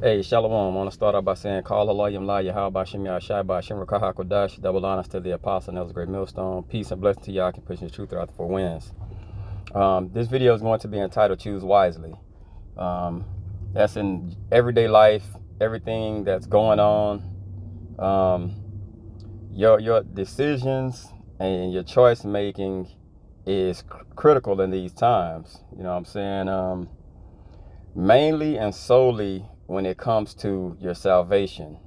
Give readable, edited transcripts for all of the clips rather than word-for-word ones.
Hey, Shalom. I want to start out by saying, Call Allah Yam La Yahweh Bashem Yahshai Bashem Rakaha Kodash. Double honors to the apostle, and that was a great millstone. Peace and blessing to y'all. Can push the truth throughout the four winds. This video is going to be entitled Choose Wisely. That's in everyday life, everything that's going on. Your decisions and your choice making is critical in these times. You know what I'm saying? Mainly and solely when it comes to your salvation.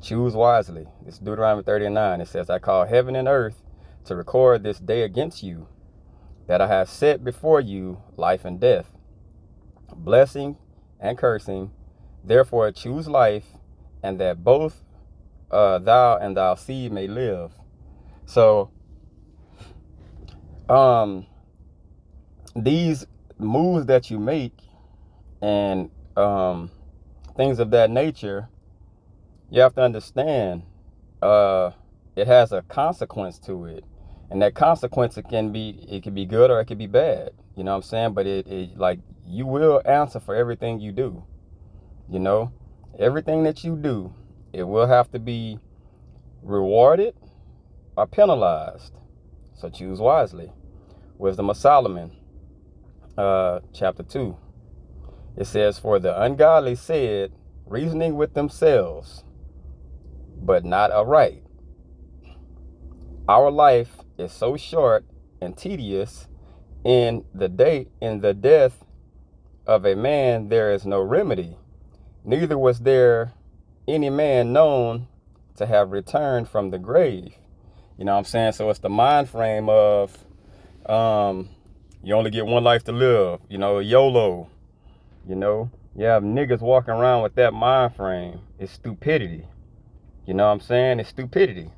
Choose wisely. It's Deuteronomy 30:9. It says, I call heaven and earth to record this day against you, that I have set before you life and death, blessing and cursing. Therefore choose life, and that both thou and thy seed may live. So these moves that you make and things of that nature, you have to understand it has a consequence to it, and that consequence, it can be good or it can be bad. You know what I'm saying? But it like, you will answer for everything you do. You know, everything that you do, it will have to be rewarded or penalized. So choose wisely. Wisdom of Solomon, chapter 2. It says, for the ungodly said, reasoning with themselves, but not aright. Our life is so short and tedious. In the death of a man there is no remedy. Neither was there any man known to have returned from the grave. You know what I'm saying? So it's the mind frame of you only get one life to live. You know, YOLO. You know, you have niggas walking around with that mind frame. It's stupidity. You know what I'm saying? It's stupidity.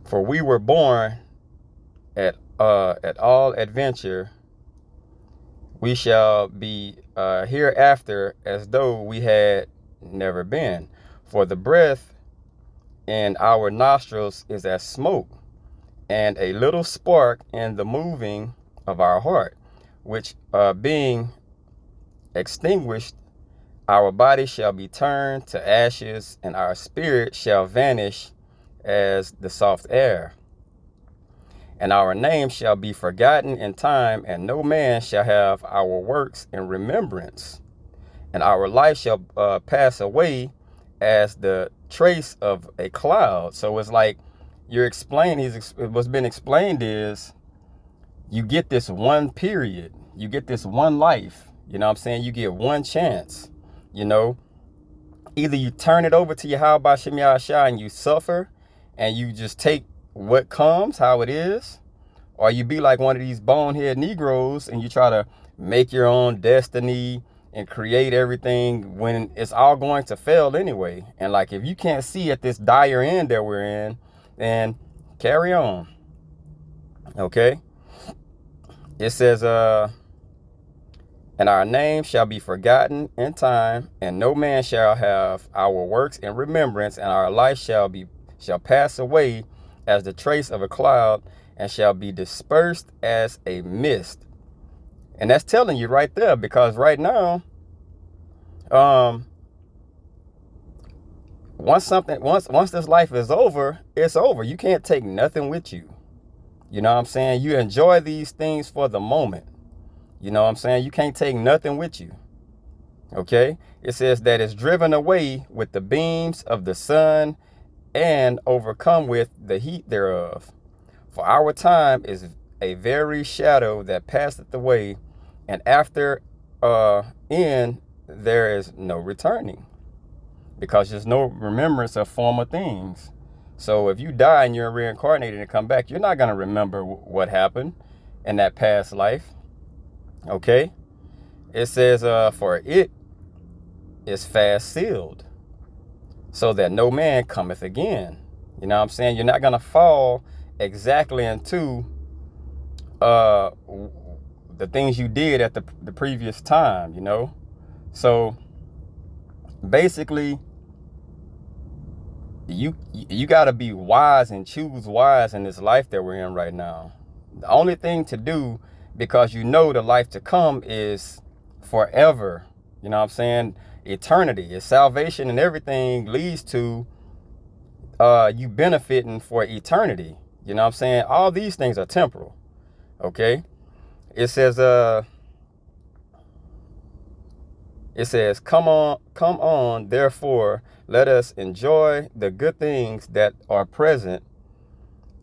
For we were born at all adventure. We shall be hereafter as though we had never been. For the breath in our nostrils is as smoke, and a little spark in the moving of our heart, which being extinguished, our body shall be turned to ashes, and our spirit shall vanish as the soft air. And our name shall be forgotten in time, and no man shall have our works in remembrance. And our life shall pass away as the trace of a cloud. So it's like you're explaining, what's been explained is, you get this one period, you get this one life. You know what I'm saying? You get one chance. You know, either you turn it over to Yahweh Bashem Yahshai and you suffer and you just take what comes, how it is, or you be like one of these bonehead Negroes and you try to make your own destiny and create everything when it's all going to fail anyway. And like, if you can't see at this dire end that we're in, then carry on. Okay? It says, and our name shall be forgotten in time, and no man shall have our works in remembrance, and our life shall pass away as the trace of a cloud, and shall be dispersed as a mist. And that's telling you right there, because right now, once this life is over, it's over. You can't take nothing with you. You know what I'm saying? You enjoy these things for the moment. You know what I'm saying? You can't take nothing with you. Okay? It says that it's driven away with the beams of the sun and overcome with the heat thereof. For our time is a very shadow that passeth away, and after in there is no returning, because there's no remembrance of former things. So if you die and you're reincarnated and come back, you're not going to remember what happened in that past life. Okay? It says, for it is fast sealed, so that no man cometh again. You know what I'm saying? You're not going to fall exactly into the things you did at the previous time, you know? So basically, you got to be wise and choose wise in this life that we're in right now. The only thing to do, because you know the life to come is forever. You know what I'm saying? Eternity. It's salvation and everything leads to you benefiting for eternity. You know what I'm saying? All these things are temporal. Okay? It says, come on, therefore, let us enjoy the good things that are present,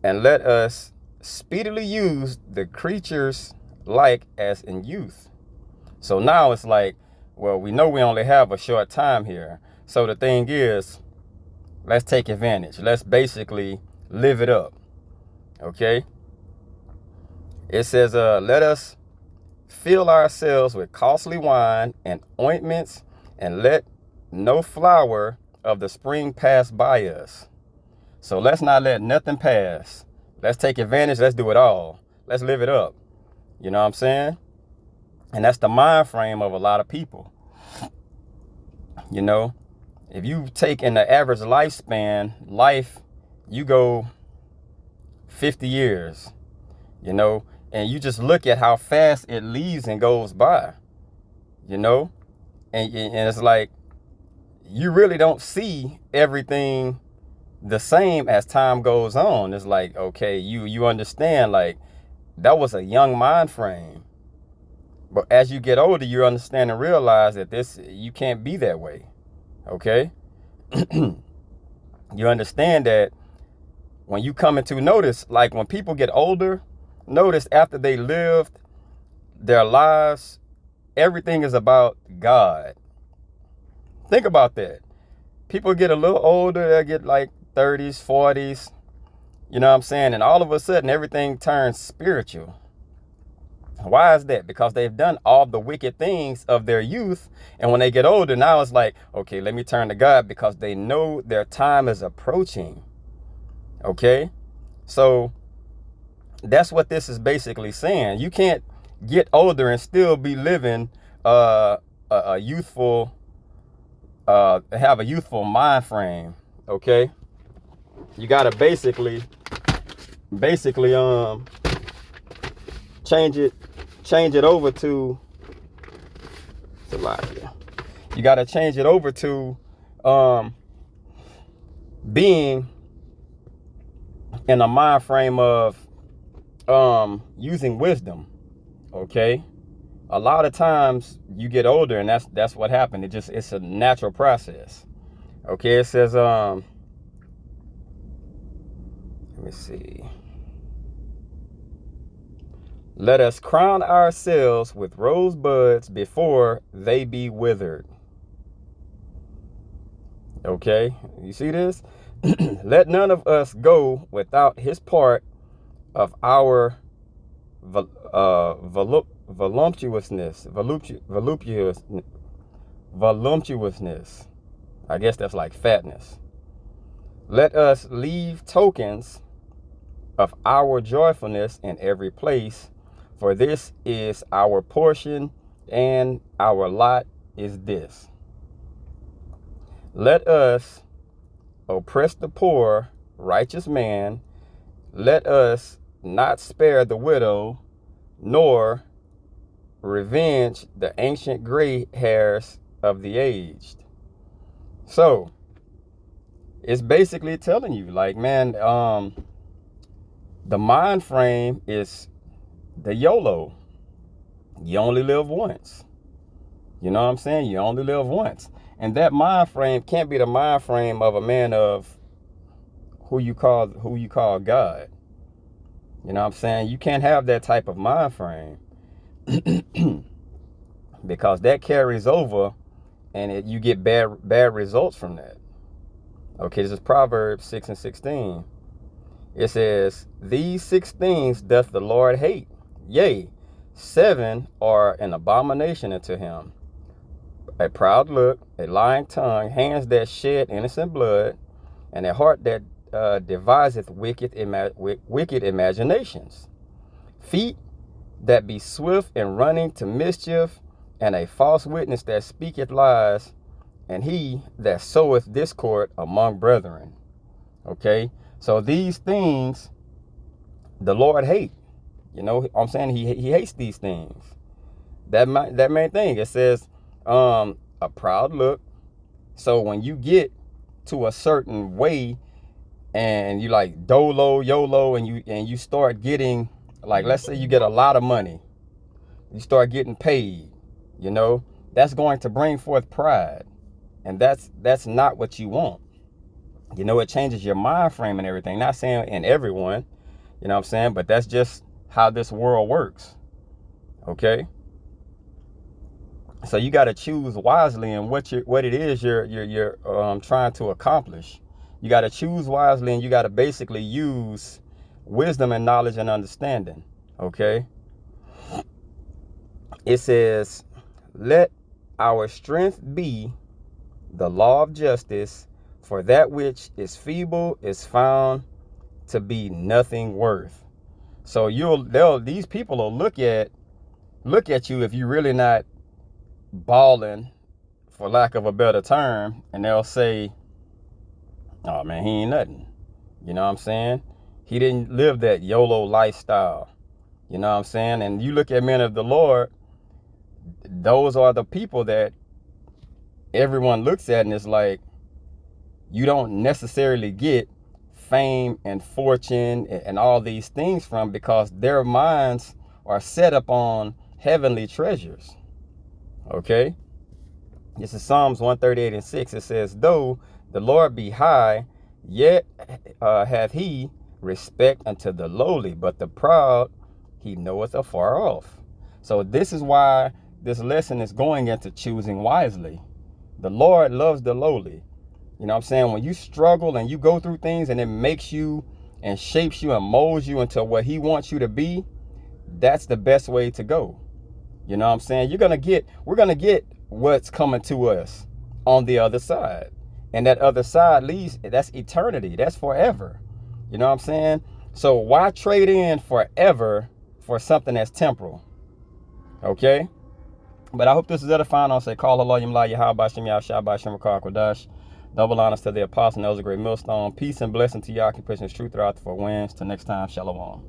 and let us speedily use the creatures like as in youth. So now it's like, well, we know we only have a short time here. So the thing is, let's take advantage. Let's basically live it up. Okay? It says, let us fill ourselves with costly wine and ointments, and let no flower of the spring pass by us. So let's not let nothing pass. Let's take advantage. Let's do it all. Let's live it up. You know what I'm saying? And that's the mind frame of a lot of people. You know, if you take in the average lifespan, you go 50 years, you know, and you just look at how fast it leaves and goes by, you know, and it's like, you really don't see everything the same as time goes on. It's like, okay, you understand, like, that was a young mind frame. But as you get older, you understand and realize that you can't be that way. Okay? You understand that when you come into notice, like when people get older, notice after they lived their lives, everything is about God. Think about that. People get a little older, they get like 30s, 40s, you know what I'm saying? And all of a sudden, everything turns spiritual. Why is that? Because they've done all the wicked things of their youth. And when they get older, now it's like, okay, let me turn to God, because they know their time is approaching. Okay? So that's what this is basically saying. You can't get older and still be living a youthful, have a youthful mind frame. Okay? You got to basically change it over to, it's a lot here. You got to change it over to being in a mind frame of using wisdom. Okay? A lot of times you get older and that's what happened. It's a natural process. Okay, it says let me see. Let us crown ourselves with rosebuds before they be withered. Okay, you see this? Let none of us go without his part of our voluptuousness. I guess that's like fatness. Let us leave tokens of our joyfulness in every place, for this is our portion, and our lot is this. Let us oppress the poor, righteous man. Let us not spare the widow, nor revenge the ancient gray hairs of the aged. So it's basically telling you, like, man, the mind frame is the YOLO. You only live once. You know what I'm saying? You only live once. And that mind frame can't be the mind frame of a man of who you call God. You know what I'm saying? You can't have that type of mind frame because that carries over, and you get bad results from that. Okay, this is Proverbs 6:16. It says, these 6 things doth the Lord hate. Yea, 7 are an abomination unto him: a proud look, a lying tongue, hands that shed innocent blood, and a heart that deviseth wicked imaginations, feet that be swift in running to mischief, and a false witness that speaketh lies, and he that soweth discord among brethren. Okay, so these things the Lord hate. You know, I'm saying he hates these things. That main thing, it says, a proud look. So when you get to a certain way and you like dolo, YOLO, and you start getting, like, let's say you get a lot of money, you start getting paid, you know, that's going to bring forth pride. And that's not what you want. You know, it changes your mind frame and everything. Not saying in everyone, you know what I'm saying, but that's just how this world works. Okay? So you got to choose wisely in what it is you're trying to accomplish. You got to choose wisely, and you got to basically use wisdom and knowledge and understanding. Okay? It says, let our strength be the law of justice, for that which is feeble is found to be nothing worth. So these people will look at you if you're really not balling, for lack of a better term, and they'll say, oh man, he ain't nothing. You know what I'm saying? He didn't live that YOLO lifestyle. You know what I'm saying? And you look at men of the Lord, those are the people that everyone looks at and it's like, you don't necessarily get fame and fortune and all these things from, because their minds are set up on heavenly treasures. Okay? This is Psalms 138:6. It says, though the Lord be high, yet hath he respect unto the lowly, but the proud he knoweth afar off. So this is why this lesson is going into choosing wisely. The Lord loves the lowly. You know what I'm saying? When you struggle and you go through things and it makes you and shapes you and molds you into what he wants you to be, that's the best way to go. You know what I'm saying? We're going to get what's coming to us on the other side. And that other side that's eternity. That's forever. You know what I'm saying? So why trade in forever for something that's temporal? Okay? But I hope this is edifying. I'll say, call Allah, Yamla, Yahweh, Shem, Yahshua, Shem, Quadash. Double honors to the apostle, and that was a great millstone. Peace and blessing to y'all. Keep pushing this truth throughout the 4 winds. Till next time, shalom.